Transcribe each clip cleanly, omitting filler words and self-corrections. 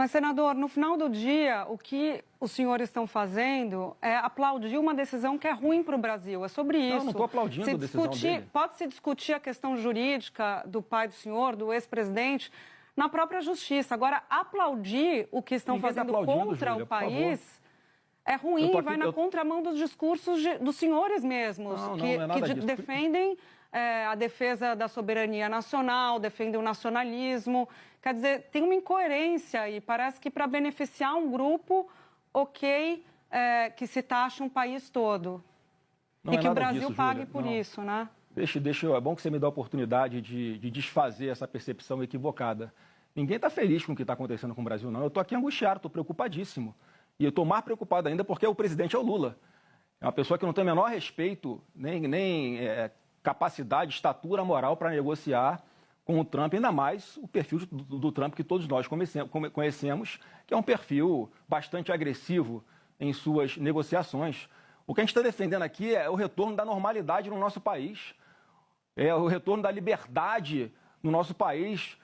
Mas, senador, no final do dia, o que os senhores estão fazendo é aplaudir uma decisão que é ruim para o Brasil. É sobre isso. Não estou aplaudindo a decisão dele. Pode-se discutir a questão jurídica do pai do senhor, do ex-presidente, na própria justiça. Agora, aplaudir o que estão fazendo contra Júlia, o país é ruim, vai na contramão dos discursos dos senhores mesmos, que defendem a defesa da soberania nacional, defendem o nacionalismo. Quer dizer, tem uma incoerência e parece que para beneficiar um grupo, que se taxa um país todo. Não e que o nada Brasil disso, pague Júlia. por Não. isso, né? É bom que você me dê a oportunidade de desfazer essa percepção equivocada. Ninguém está feliz com o que está acontecendo com o Brasil, não. Eu estou aqui angustiado, estou preocupadíssimo. E eu estou mais preocupado ainda porque o presidente é o Lula. É uma pessoa que não tem o menor respeito, nem capacidade, estatura moral para negociar com o Trump, ainda mais o perfil do Trump que todos nós conhecemos, que é um perfil bastante agressivo em suas negociações. O que a gente está defendendo aqui é o retorno da normalidade no nosso país, é o retorno da liberdade no nosso país,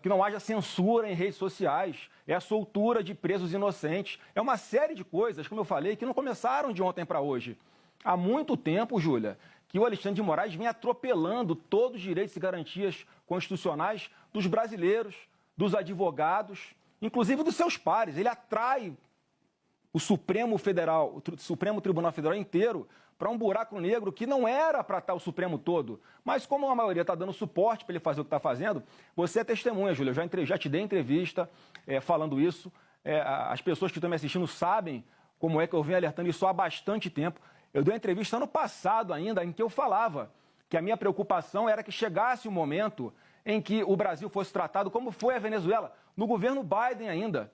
que não haja censura em redes sociais, é a soltura de presos inocentes, é uma série de coisas, como eu falei, que não começaram de ontem para hoje. Há muito tempo, Júlia, que o Alexandre de Moraes vem atropelando todos os direitos e garantias constitucionais dos brasileiros, dos advogados, inclusive dos seus pares. Ele atrai o Supremo Tribunal Federal inteiro para um buraco negro que não era para estar o Supremo todo. Mas como a maioria está dando suporte para ele fazer o que está fazendo, você é testemunha, Júlia. Eu já te dei entrevista falando isso. As pessoas que estão me assistindo sabem como é que eu venho alertando isso há bastante tempo. Eu dei uma entrevista ano passado ainda, em que eu falava que a minha preocupação era que chegasse o momento em que o Brasil fosse tratado como foi a Venezuela, no governo Biden ainda.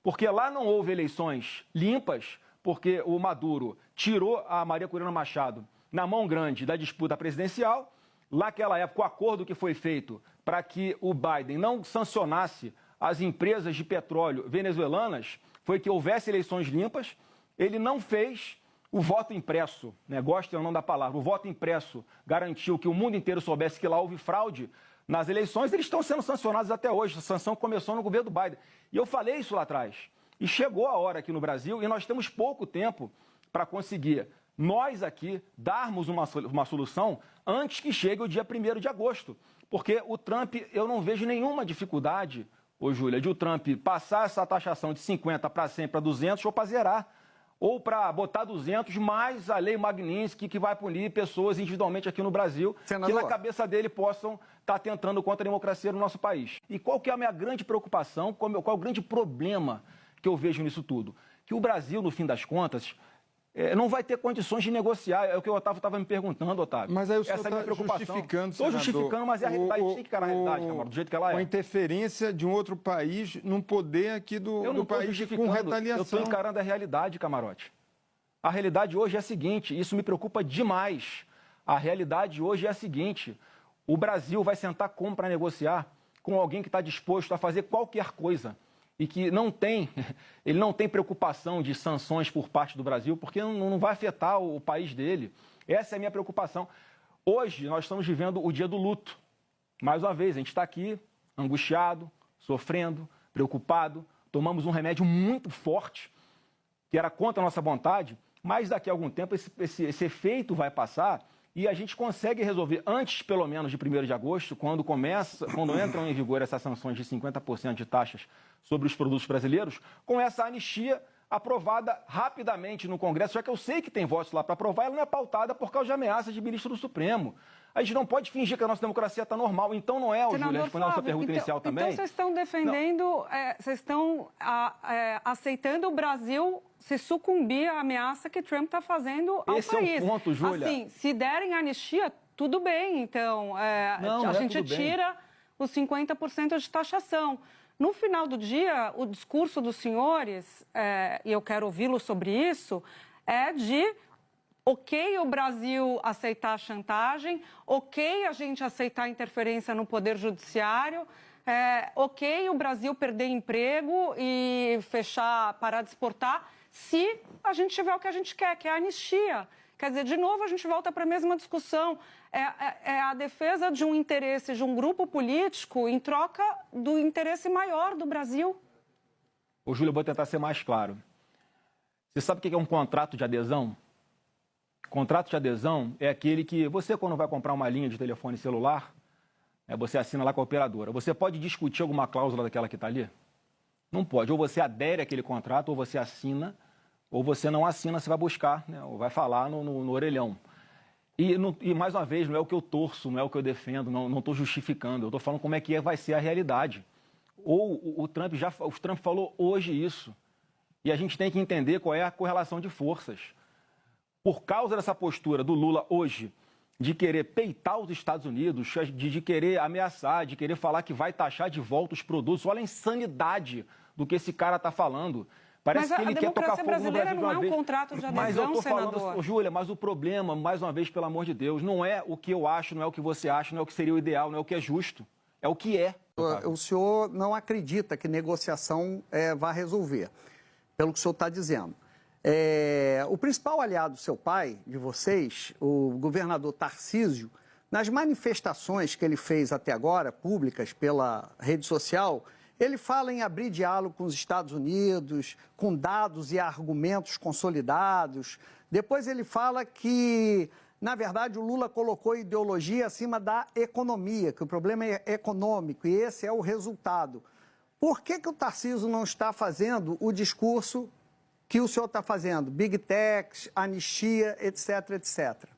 Porque lá não houve eleições limpas, porque o Maduro tirou a Maria Corina Machado na mão grande da disputa presidencial. Lá naquela época, o acordo que foi feito para que o Biden não sancionasse as empresas de petróleo venezuelanas foi que houvesse eleições limpas. Ele não fez o voto impresso, goste ou não da palavra, o voto impresso garantiu que o mundo inteiro soubesse que lá houve fraude nas eleições. Eles estão sendo sancionados até hoje. A sanção começou no governo do Biden. E eu falei isso lá atrás. E chegou a hora aqui no Brasil, e nós temos pouco tempo para conseguir, nós aqui, darmos uma solução antes que chegue o dia 1º de agosto. Porque o Trump, eu não vejo nenhuma dificuldade, Júlia, de o Trump passar essa taxação de 50 para 100 para 200 ou para zerar. Ou para botar 200 mais a lei Magnitsky, que vai punir pessoas individualmente aqui no Brasil, Senador, que na cabeça dele possam estar tentando contra a democracia no nosso país. E qual que é a minha grande preocupação, qual é o grande problema que eu vejo nisso tudo? Que o Brasil, no fim das contas, não vai ter condições de negociar. É o que o Otávio estava me perguntando, Otávio. Mas aí o senhor está justificando, Estou justificando, mas é a realidade. Tem que ficar na realidade, Camargo, do jeito que ela é. A interferência de um outro país num poder aqui do país com retaliação. Eu estou encarando a realidade, Camarote. A realidade hoje é a seguinte, isso me preocupa demais. A realidade hoje é a seguinte, o Brasil vai sentar como para negociar com alguém que está disposto a fazer qualquer coisa e que ele não tem preocupação de sanções por parte do Brasil, porque não vai afetar o país dele. Essa é a minha preocupação. Hoje nós estamos vivendo o dia do luto. Mais uma vez, a gente está aqui angustiado, sofrendo, preocupado, tomamos um remédio muito forte, que era contra a nossa vontade, mas daqui a algum tempo esse efeito vai passar e a gente consegue resolver antes, pelo menos, de 1º de agosto, quando entram em vigor essas sanções de 50% de taxas sobre os produtos brasileiros, com essa anistia aprovada rapidamente no Congresso, já que eu sei que tem votos lá para aprovar, ela não é pautada por causa de ameaças de ministro do Supremo. A gente não pode fingir que a nossa democracia está normal. Então não é, Júlia, respondendo a sua pergunta inicial também. Então vocês estão defendendo, vocês estão aceitando o Brasil se sucumbir à ameaça que Trump está fazendo ao país. Esse é o ponto, Júlia. Assim, se derem anistia, tudo bem. Então, a gente tira os 50% de taxação. No final do dia, o discurso dos senhores, e eu quero ouvi-lo sobre isso, é de ok o Brasil aceitar a chantagem, ok a gente aceitar a interferência no Poder Judiciário, ok o Brasil perder emprego e parar de exportar, se a gente tiver o que a gente quer, que é a anistia. Quer dizer, de novo, a gente volta para a mesma discussão. É a defesa de um interesse de um grupo político em troca do interesse maior do Brasil. Ô, Júlio, eu vou tentar ser mais claro. Você sabe o que é um contrato de adesão? Contrato de adesão é aquele que você, quando vai comprar uma linha de telefone celular, você assina lá com a operadora. Você pode discutir alguma cláusula daquela que está ali? Não pode. Ou você adere àquele contrato, ou você assina, ou você não assina, você vai buscar, né? Ou vai falar no orelhão. E, mais uma vez, não é o que eu torço, não é o que eu defendo, não estou justificando. Eu estou falando como é que vai ser a realidade. Ou o Trump falou hoje isso. E a gente tem que entender qual é a correlação de forças. Por causa dessa postura do Lula hoje, de querer peitar os Estados Unidos, de querer ameaçar, de querer falar que vai taxar de volta os produtos, olha a insanidade do que esse cara está falando. Parece que ele quer tocar fogo no Brasil de uma vez. Mas a democracia brasileira não é um contrato de adesão, mas eu tô senador. falando, Júlia, mas o problema, mais uma vez, pelo amor de Deus, não é o que eu acho, não é o que você acha, não é o que seria o ideal, não é o que é justo. É o que é. O senhor não acredita que negociação vai resolver, pelo que o senhor está dizendo. O principal aliado do seu pai, de vocês, o governador Tarcísio, nas manifestações que ele fez até agora, públicas pela rede social, ele fala em abrir diálogo com os Estados Unidos, com dados e argumentos consolidados. Depois ele fala que, na verdade, o Lula colocou a ideologia acima da economia, que o problema é econômico e esse é o resultado. Por que o Tarcísio não está fazendo o discurso que o senhor está fazendo? Big Techs, anistia, etc, etc.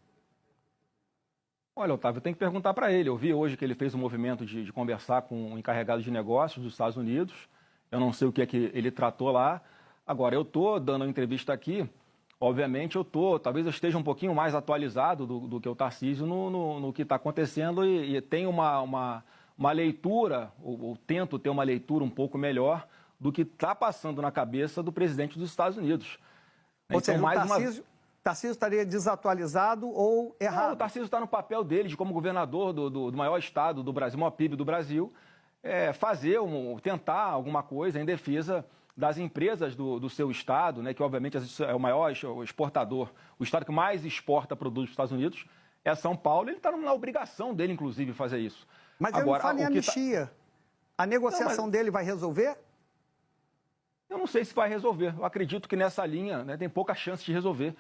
Olha, Otávio, eu tenho que perguntar para ele. Eu vi hoje que ele fez um movimento de conversar com o encarregado de negócios dos Estados Unidos. Eu não sei o que é que ele tratou lá. Agora, eu estou dando uma entrevista aqui. Obviamente, talvez eu esteja um pouquinho mais atualizado do que o Tarcísio no que está acontecendo e tenho uma leitura, ou tento ter uma leitura um pouco melhor do que está passando na cabeça do presidente dos Estados Unidos. Ou seja, Tarcísio estaria desatualizado ou errado? Não, o Tarcísio está no papel dele de como governador do maior estado do Brasil, maior PIB do Brasil, tentar alguma coisa em defesa das empresas do seu estado, né, que obviamente é o maior exportador, o estado que mais exporta produtos dos Estados Unidos é São Paulo. Ele está na obrigação dele, inclusive, fazer isso. Mas agora, ele não fala em anistia. A negociação dele vai resolver? Eu não sei se vai resolver. Eu acredito que nessa linha, né, tem pouca chance de resolver.